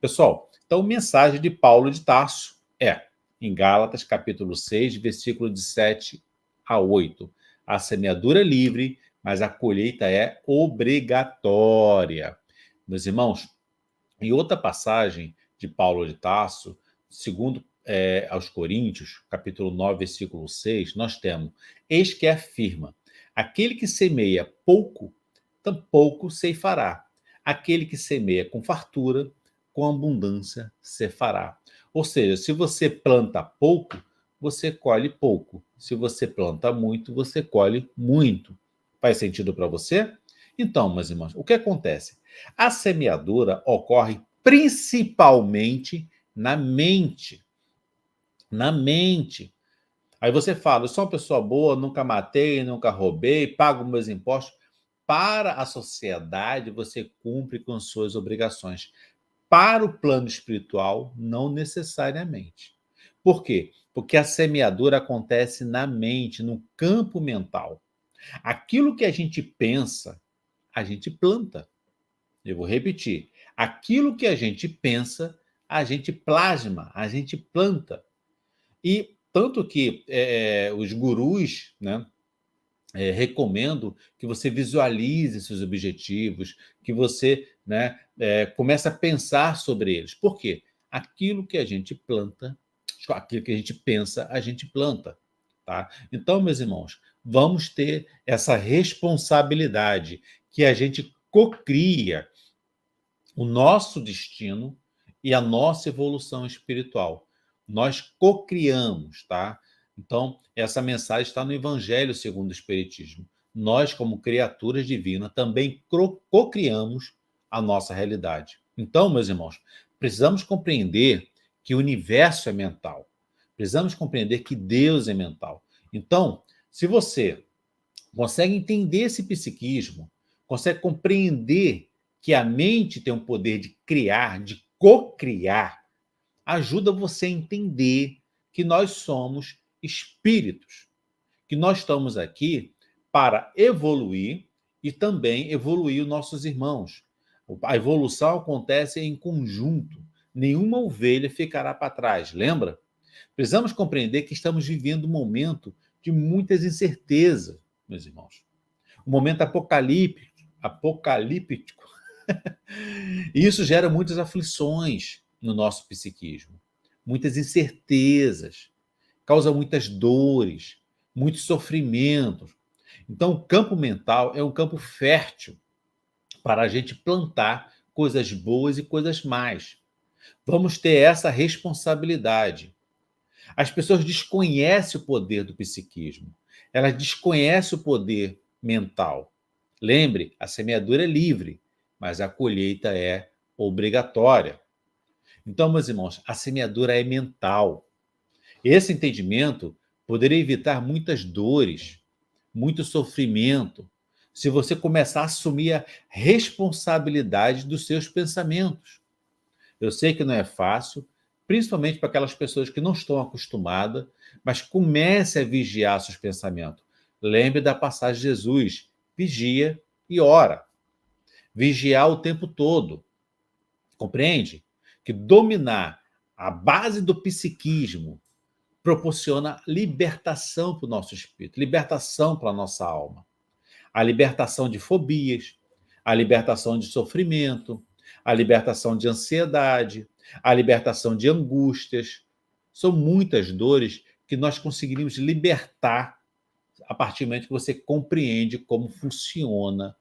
Pessoal, então, mensagem de Paulo de Tarso em Gálatas, capítulo 6, versículo de 7 a 8. A semeadura é livre, mas a colheita é obrigatória. Meus irmãos, em outra passagem de Paulo de Tarso, segundo aos Coríntios, capítulo 9, versículo 6, nós temos: eis que afirma, aquele que semeia pouco, tampouco ceifará. Aquele que semeia com fartura, com abundância ceifará. Ou seja, se você planta pouco, você colhe pouco. Se você planta muito, você colhe muito. Faz sentido para você? Então, meus irmãos, o que acontece? A semeadura ocorre principalmente na mente. Na mente. Aí você fala: eu sou uma pessoa boa, nunca matei, nunca roubei, pago meus impostos. Para a sociedade, você cumpre com suas obrigações. Para o plano espiritual, não necessariamente. Por quê? Porque a semeadura acontece na mente, no campo mental. Aquilo que a gente pensa, a gente planta. Eu vou repetir. Aquilo que a gente pensa, a gente plasma, a gente planta. E tanto que os gurus, né, recomendam que você visualize seus objetivos, que você, né, comece a pensar sobre eles. Por quê? Aquilo que a gente planta, aquilo que a gente pensa, a gente planta. Tá? Então, meus irmãos, vamos ter essa responsabilidade que a gente cocria o nosso destino e a nossa evolução espiritual. Nós cocriamos, tá? Então, essa mensagem está no Evangelho segundo o Espiritismo. Nós, como criaturas divinas, também cocriamos a nossa realidade. Então, meus irmãos, precisamos compreender que o universo é mental. Precisamos compreender que Deus é mental. Então, se você consegue entender esse psiquismo, consegue compreender que a mente tem o poder de criar, de co-criar, ajuda você a entender que nós somos espíritos, que nós estamos aqui para evoluir e também evoluir os nossos irmãos. A evolução acontece em conjunto. Nenhuma ovelha ficará para trás, lembra? Precisamos compreender que estamos vivendo um momento de muitas incertezas, meus irmãos. Um momento apocalíptico. E isso gera muitas aflições no nosso psiquismo, muitas incertezas, causa muitas dores, muitos sofrimentos. Então, o campo mental é um campo fértil para a gente plantar coisas boas e coisas más. Vamos ter essa responsabilidade. As pessoas desconhecem o poder do psiquismo. Elas desconhecem o poder mental. Lembre, a semeadura é livre, mas a colheita é obrigatória. Então, meus irmãos, a semeadura é mental. Esse entendimento poderia evitar muitas dores, muito sofrimento, se você começar a assumir a responsabilidade dos seus pensamentos. Eu sei que não é fácil, principalmente para aquelas pessoas que não estão acostumadas, mas comece a vigiar seus pensamentos. Lembre da passagem de Jesus: vigia e ora. Vigiar o tempo todo. Compreende? Que dominar a base do psiquismo proporciona libertação para o nosso espírito, libertação para a nossa alma. A libertação de fobias, a libertação de sofrimento, a libertação de ansiedade, a libertação de angústias. São muitas dores que nós conseguiríamos libertar a partir do momento que você compreende como funciona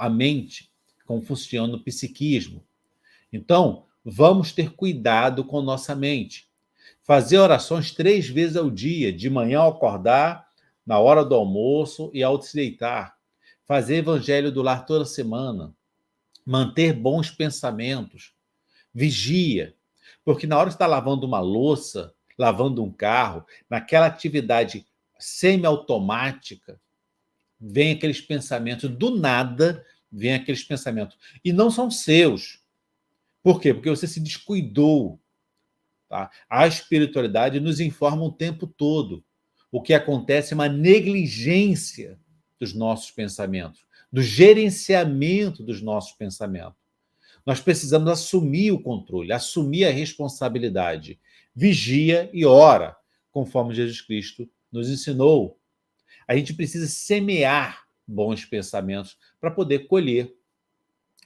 a mente, como funciona o psiquismo. Então, vamos ter cuidado com nossa mente. Fazer orações 3 vezes ao dia, de manhã ao acordar, na hora do almoço e ao se deitar. Fazer evangelho do lar toda semana. Manter bons pensamentos. Vigia. Porque na hora que você está lavando uma louça, lavando um carro, naquela atividade semiautomática, vem aqueles pensamentos, do nada, vem aqueles pensamentos. E não são seus. Por quê? Porque você se descuidou. Tá? A espiritualidade nos informa o tempo todo. O que acontece é uma negligência dos nossos pensamentos, do gerenciamento dos nossos pensamentos. Nós precisamos assumir o controle, assumir a responsabilidade. Vigia e ora, conforme Jesus Cristo nos ensinou. A gente precisa semear bons pensamentos para poder colher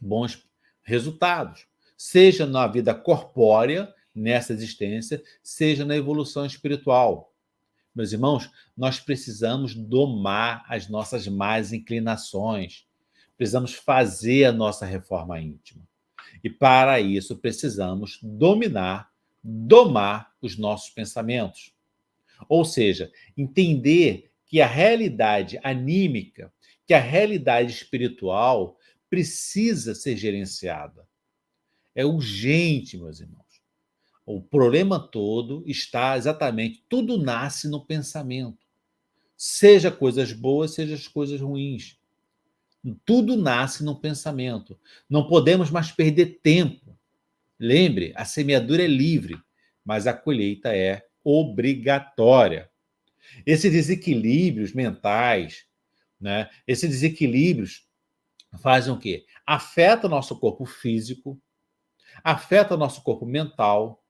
bons resultados, seja na vida corpórea, nessa existência, seja na evolução espiritual. Meus irmãos, nós precisamos domar as nossas más inclinações, precisamos fazer a nossa reforma íntima. E para isso precisamos domar os nossos pensamentos. Ou seja, entender que a realidade anímica, que a realidade espiritual precisa ser gerenciada. É urgente, meus irmãos. O problema todo está exatamente, tudo nasce no pensamento. Seja coisas boas, seja as coisas ruins. Tudo nasce no pensamento. Não podemos mais perder tempo. Lembre, a semeadura é livre, mas a colheita é obrigatória. Esses desequilíbrios mentais, né? Esses desequilíbrios fazem o quê? Afeta o nosso corpo físico, afeta o nosso corpo mental,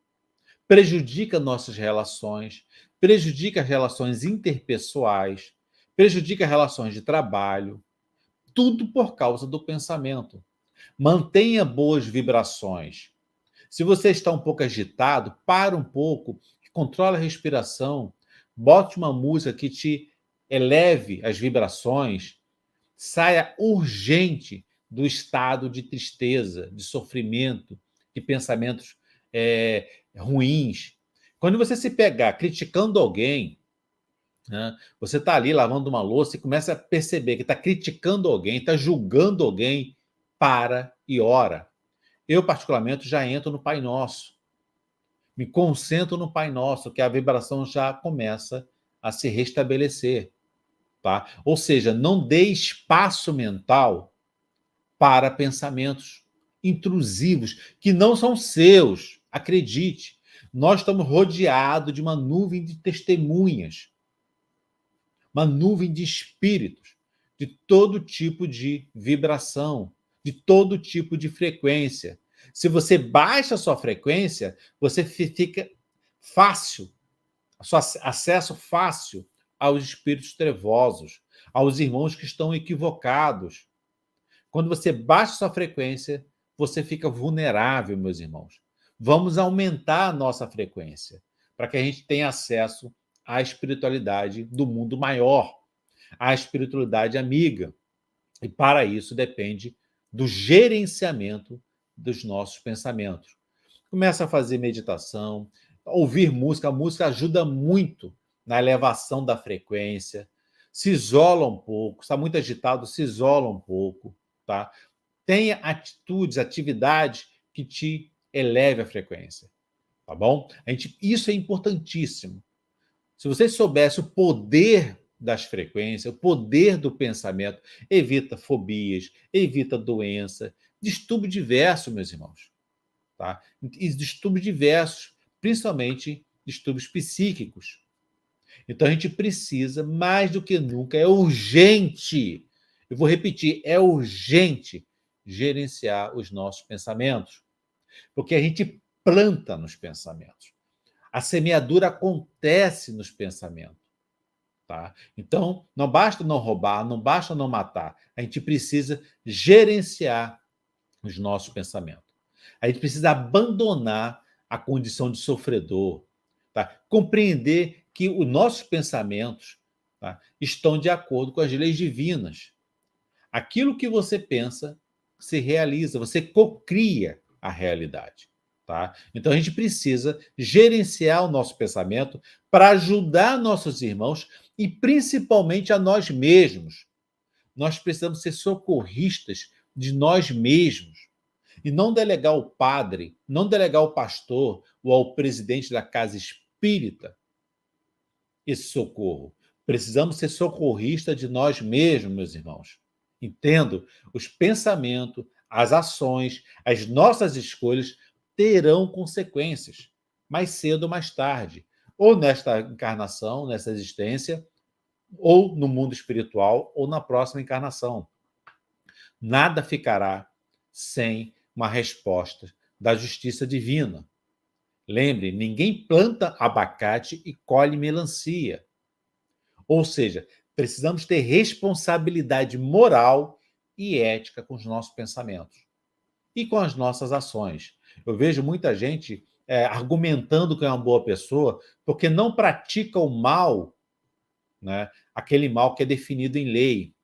prejudica nossas relações, prejudica as relações interpessoais, prejudica relações de trabalho, tudo por causa do pensamento. Mantenha boas vibrações. Se você está um pouco agitado, para um pouco, controle a respiração, bote uma música que te eleve as vibrações, saia urgente do estado de tristeza, de sofrimento, de pensamentos ruins. Quando você se pegar criticando alguém, né, você está ali lavando uma louça e começa a perceber que está criticando alguém, está julgando alguém, para e ora. Eu, particularmente, já entro no Pai Nosso. Me concentro no Pai Nosso, que a vibração já começa a se restabelecer. Tá? Ou seja, não dê espaço mental para pensamentos intrusivos, que não são seus. Acredite, nós estamos rodeados de uma nuvem de testemunhas, uma nuvem de espíritos, de todo tipo de vibração, de todo tipo de frequência. Se você baixa a sua frequência, você fica fácil, acesso fácil aos espíritos trevosos, aos irmãos que estão equivocados. Quando você baixa a sua frequência, você fica vulnerável, meus irmãos. Vamos aumentar a nossa frequência para que a gente tenha acesso à espiritualidade do mundo maior, à espiritualidade amiga. E para isso depende do gerenciamento dos nossos pensamentos. Começa a fazer meditação, ouvir música. A música ajuda muito na elevação da frequência. Se isola um pouco, está muito agitado, se isola um pouco, tá? Tenha atitudes, atividades que te eleve a frequência, tá bom? Isso é importantíssimo. Se você soubesse o poder das frequências, o poder do pensamento, evita fobias, evita doença, distúrbio diverso, meus irmãos. Tá? E distúrbios diversos, principalmente distúrbios psíquicos. Então a gente precisa, mais do que nunca, é urgente, eu vou repetir, é urgente gerenciar os nossos pensamentos, porque a gente planta nos pensamentos. A semeadura acontece nos pensamentos. Tá? Então, não basta não roubar, não basta não matar. A gente precisa gerenciar os nossos pensamentos. A gente precisa abandonar a condição de sofredor, tá? Compreender que os nossos pensamentos, tá, estão de acordo com as leis divinas. Aquilo que você pensa se realiza, você cocria a realidade. Tá? Então a gente precisa gerenciar o nosso pensamento para ajudar nossos irmãos e principalmente a nós mesmos. Nós precisamos ser socorristas de nós mesmos e não delegar ao padre, não delegar ao pastor ou ao presidente da casa espírita esse socorro. Precisamos ser socorristas de nós mesmos, meus irmãos. Entendo? Os pensamentos, as ações, as nossas escolhas terão consequências, mais cedo ou mais tarde, ou nesta encarnação, nessa existência, ou no mundo espiritual, ou na próxima encarnação. Nada ficará sem uma resposta da justiça divina. Lembre, ninguém planta abacate e colhe melancia. Ou seja, precisamos ter responsabilidade moral e ética com os nossos pensamentos e com as nossas ações. Eu vejo muita gente argumentando que é uma boa pessoa porque não pratica o mal, né? Aquele mal que é definido em lei.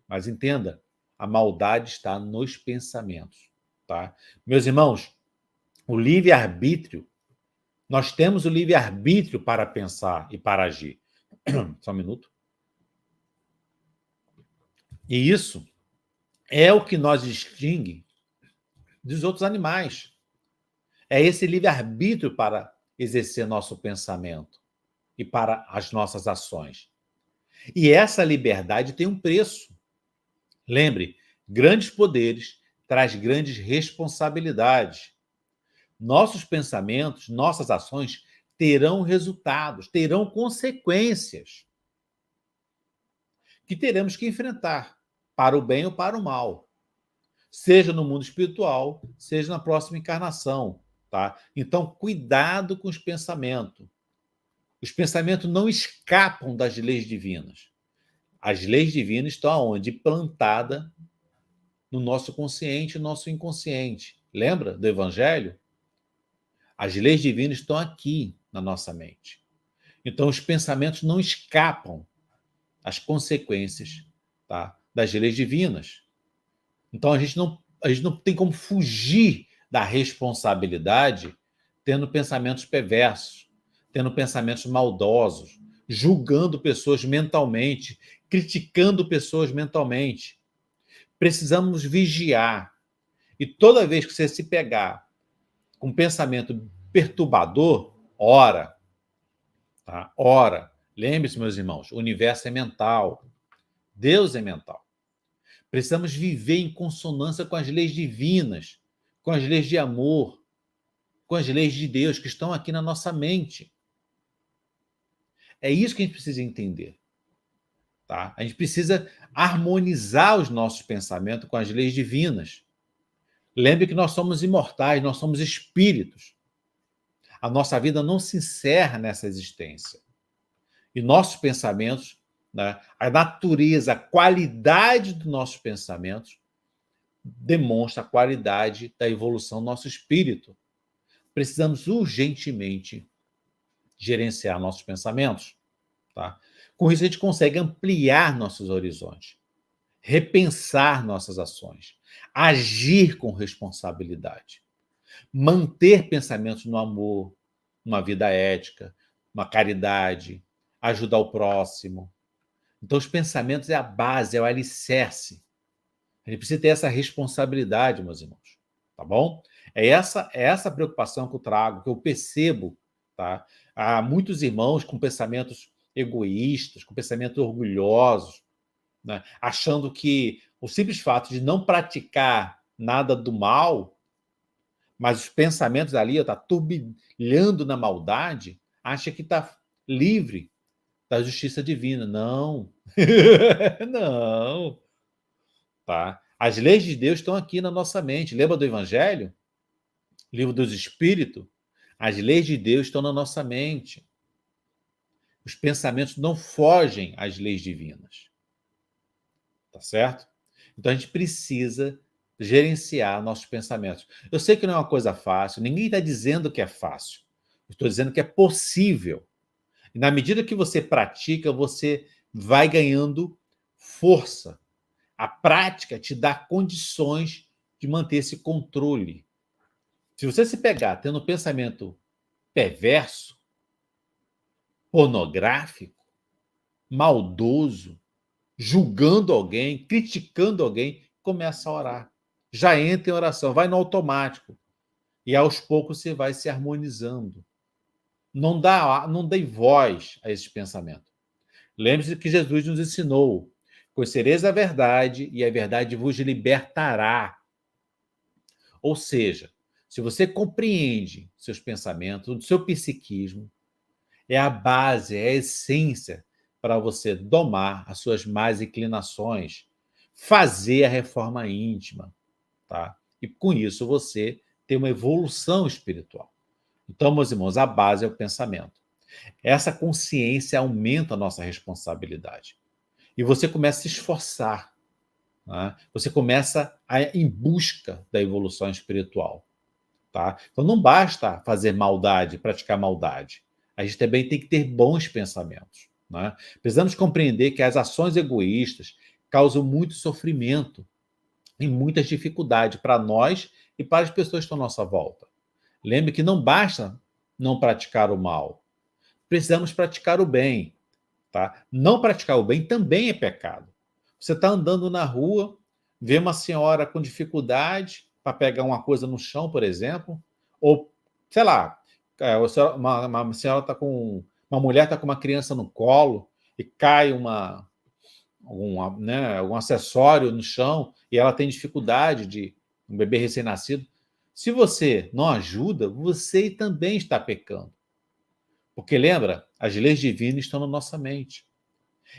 Mas entenda, a maldade está nos pensamentos. Tá? Meus irmãos, o livre-arbítrio, nós temos o livre-arbítrio para pensar e para agir. Só um minuto. E isso é o que nos distingue dos outros animais. É esse livre-arbítrio para exercer nosso pensamento e para as nossas ações. E essa liberdade tem um preço. Lembre, grandes poderes traz grandes responsabilidades. Nossos pensamentos, nossas ações terão resultados, terão consequências que teremos que enfrentar, para o bem ou para o mal. Seja no mundo espiritual, seja na próxima encarnação, tá? Então, cuidado com os pensamentos. Os pensamentos não escapam das leis divinas. As leis divinas estão aonde? Plantada no nosso consciente e no nosso inconsciente. Lembra do Evangelho? As leis divinas estão aqui na nossa mente. Então, os pensamentos não escapam às consequências, tá, das leis divinas. Então, a gente não tem como fugir da responsabilidade tendo pensamentos perversos, tendo pensamentos maldosos, julgando pessoas mentalmente, criticando pessoas mentalmente. Precisamos vigiar. E toda vez que você se pegar com um pensamento perturbador, ora, tá? Ora. Lembre-se, meus irmãos, o universo é mental. Deus é mental. Precisamos viver em consonância com as leis divinas, com as leis de amor, com as leis de Deus que estão aqui na nossa mente. É isso que a gente precisa entender. Tá? A gente precisa harmonizar os nossos pensamentos com as leis divinas. Lembre que nós somos imortais, nós somos espíritos. A nossa vida não se encerra nessa existência. E nossos pensamentos, né, a natureza, a qualidade dos nossos pensamentos demonstra a qualidade da evolução do nosso espírito. Precisamos urgentemente gerenciar nossos pensamentos. Tá? Com isso, a gente consegue ampliar nossos horizontes, repensar nossas ações, agir com responsabilidade, manter pensamentos no amor, numa vida ética, uma caridade, ajudar o próximo. Então, os pensamentos é a base, é o alicerce. A gente precisa ter essa responsabilidade, meus irmãos, tá bom? É essa preocupação que eu trago, que eu percebo, tá? Há muitos irmãos com pensamentos egoístas, com pensamentos orgulhosos, né? Achando que o simples fato de não praticar nada do mal, mas os pensamentos ali estão turbilhando na maldade, acha que está livre da justiça divina. Não. Não. Tá? As leis de Deus estão aqui na nossa mente. Lembra do Evangelho? Livro dos Espíritos? As leis de Deus estão na nossa mente. Os pensamentos não fogem às leis divinas. Tá certo? Então a gente precisa gerenciar nossos pensamentos. Eu sei que não é uma coisa fácil, ninguém está dizendo que é fácil. Estou dizendo que é possível. E na medida que você pratica, você vai ganhando força. A prática te dá condições de manter esse controle. Se você se pegar tendo um pensamento perverso, pornográfico, maldoso, julgando alguém, criticando alguém, começa a orar. Já entra em oração, vai no automático. E aos poucos você vai se harmonizando. Não dê voz a esses pensamentos. Lembre-se que Jesus nos ensinou: conhecereis a verdade e a verdade vos libertará. Ou seja, se você compreende seus pensamentos, o seu psiquismo, é a base, é a essência para você domar as suas más inclinações, fazer a reforma íntima, tá? E com isso você tem uma evolução espiritual. Então, meus irmãos, a base é o pensamento. Essa consciência aumenta a nossa responsabilidade. E você começa a se esforçar, né? Você começa a ir em busca da evolução espiritual. Tá? Então não basta fazer maldade, praticar maldade. A gente também tem que ter bons pensamentos. Né? Precisamos compreender que as ações egoístas causam muito sofrimento e muitas dificuldades para nós e para as pessoas que estão à nossa volta. Lembre que não basta não praticar o mal. Precisamos praticar o bem. Tá? Não praticar o bem também é pecado. Você está andando na rua, vê uma senhora com dificuldade para pegar uma coisa no chão, por exemplo, ou, sei lá, uma senhora está com. Uma mulher está com uma criança no colo e cai algum acessório no chão e ela tem dificuldade de um bebê recém-nascido. Se você não ajuda, você também está pecando. Porque lembra, as leis divinas estão na nossa mente.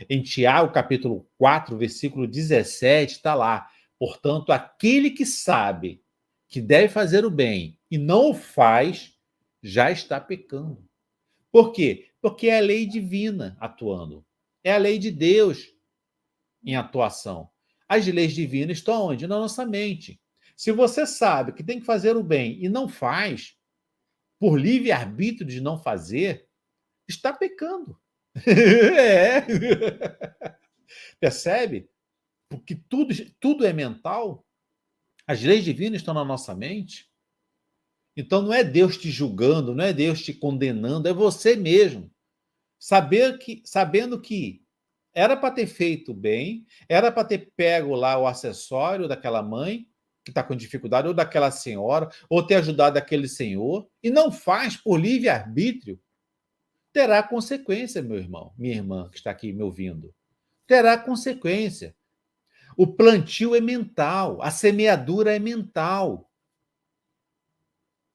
Em Tiago, capítulo 4, versículo 17, está lá. Portanto, aquele que sabe que deve fazer o bem e não o faz, já está pecando. Por quê? Porque é a lei divina atuando. É a lei de Deus em atuação. As leis divinas estão onde? Na nossa mente. Se você sabe que tem que fazer o bem e não faz, por livre-arbítrio de não fazer, está pecando. É. Percebe? Porque tudo é mental. As leis divinas estão na nossa mente. Então não é Deus te julgando, não é Deus te condenando, é você mesmo. Sabendo que era para ter feito bem, era para ter pego lá o acessório daquela mãe que está com dificuldade, ou daquela senhora, ou ter ajudado aquele senhor, e não faz por livre-arbítrio, terá consequência, meu irmão, minha irmã que está aqui me ouvindo. Terá consequência. O plantio é mental, a semeadura é mental.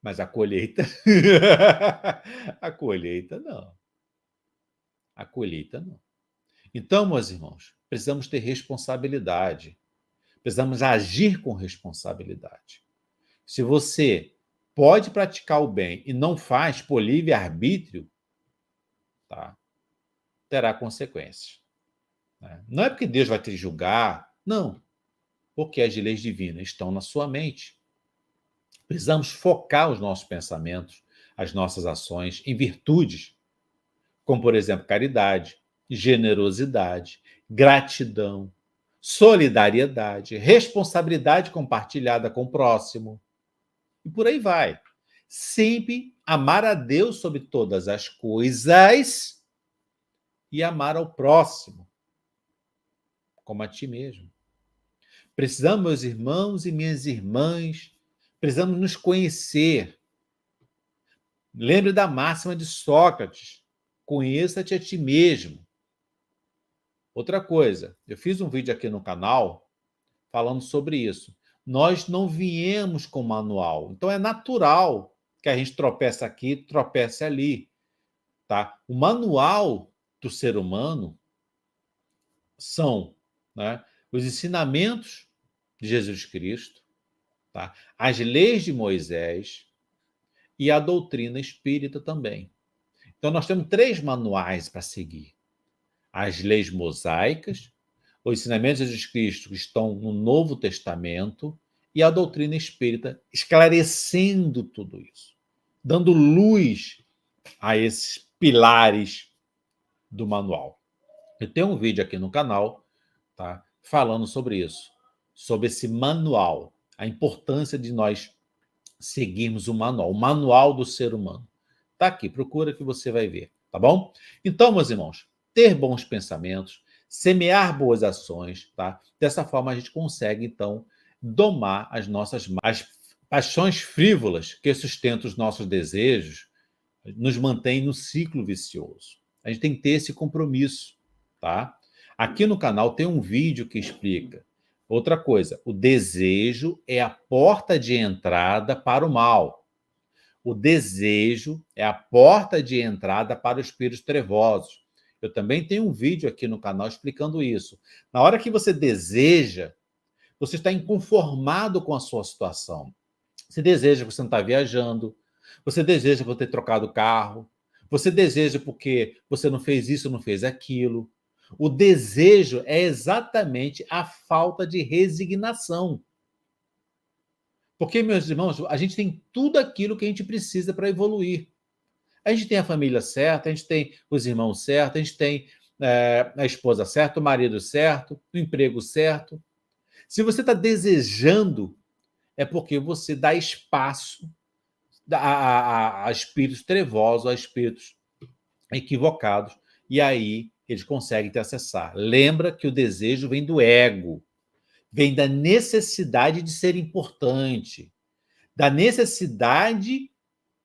Mas a colheita. A colheita não. A colheita não. Então, meus irmãos, precisamos ter responsabilidade. Precisamos agir com responsabilidade. Se você pode praticar o bem e não faz por livre-arbítrio, tá? Terá consequências. Né? Não é porque Deus vai te julgar, não. Porque as leis divinas estão na sua mente. Precisamos focar os nossos pensamentos, as nossas ações em virtudes, como, por exemplo, caridade, generosidade, gratidão, solidariedade, responsabilidade compartilhada com o próximo. E por aí vai. Sempre amar a Deus sobre todas as coisas e amar ao próximo, como a ti mesmo. Precisamos, meus irmãos e minhas irmãs, precisamos nos conhecer. Lembre da máxima de Sócrates: conheça-te a ti mesmo. Outra coisa, eu fiz um vídeo aqui no canal falando sobre isso. Nós não viemos com manual, então é natural que a gente tropece aqui, tropece ali. Tá? O manual do ser humano são, né, os ensinamentos de Jesus Cristo, tá? As leis de Moisés e a doutrina espírita também. Então, nós temos 3 manuais para seguir: as leis mosaicas, os ensinamentos de Jesus Cristo que estão no Novo Testamento e a doutrina espírita, esclarecendo tudo isso, dando luz a esses pilares do manual. Eu tenho um vídeo aqui no canal, tá, falando sobre isso, sobre esse manual, a importância de nós seguirmos o manual do ser humano. Tá aqui, procura que você vai ver, tá bom? Então, meus irmãos, ter bons pensamentos, semear boas ações, tá? Dessa forma a gente consegue, então, domar as paixões frívolas que sustentam os nossos desejos, nos mantém no ciclo vicioso. A gente tem que ter esse compromisso, tá? Aqui no canal tem um vídeo que explica. Outra coisa, o desejo é a porta de entrada para o mal. O desejo é a porta de entrada para os espíritos trevosos. Eu também tenho um vídeo aqui no canal explicando isso. Na hora que você deseja, Você está inconformado com a sua situação. Você deseja que você não está viajando, você deseja por ter trocado o carro, você deseja porque você não fez isso, não fez aquilo. O desejo é exatamente a falta de resignação. Porque, meus irmãos, a gente tem tudo aquilo que a gente precisa para evoluir. A gente tem a família certa, a gente tem os irmãos certos, a gente tem a esposa certa, o marido certo, o emprego certo. Se você está desejando, é porque você dá espaço a espíritos trevosos, a espíritos equivocados, e aí eles conseguem te acessar. Lembra que o desejo vem do ego, vem da necessidade de ser importante, da necessidade,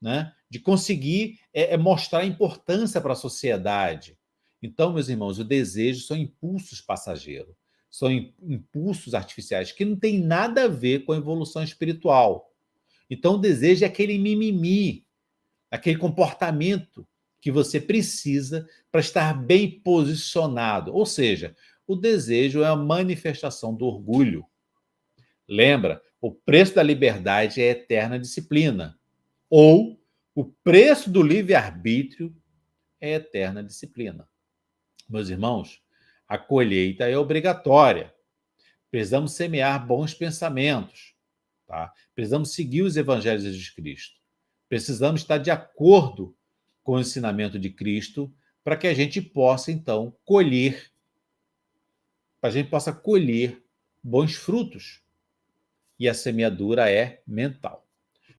né, de conseguir mostrar importância para a sociedade. Então, meus irmãos, o desejo são impulsos passageiros, são impulsos artificiais que não tem nada a ver com a evolução espiritual. Então, o desejo é aquele mimimi, aquele comportamento que você precisa para estar bem posicionado. Ou seja, o desejo é a manifestação do orgulho. Lembra, o preço da liberdade é a eterna disciplina. Ou o preço do livre-arbítrio é a eterna disciplina. Meus irmãos, a colheita é obrigatória. Precisamos semear bons pensamentos. Tá? Precisamos seguir os evangelhos de Jesus Cristo. Precisamos estar de acordo com o ensinamento de Cristo para que a gente possa, então, colher, para a gente possa colher bons frutos. E a semeadura é mental.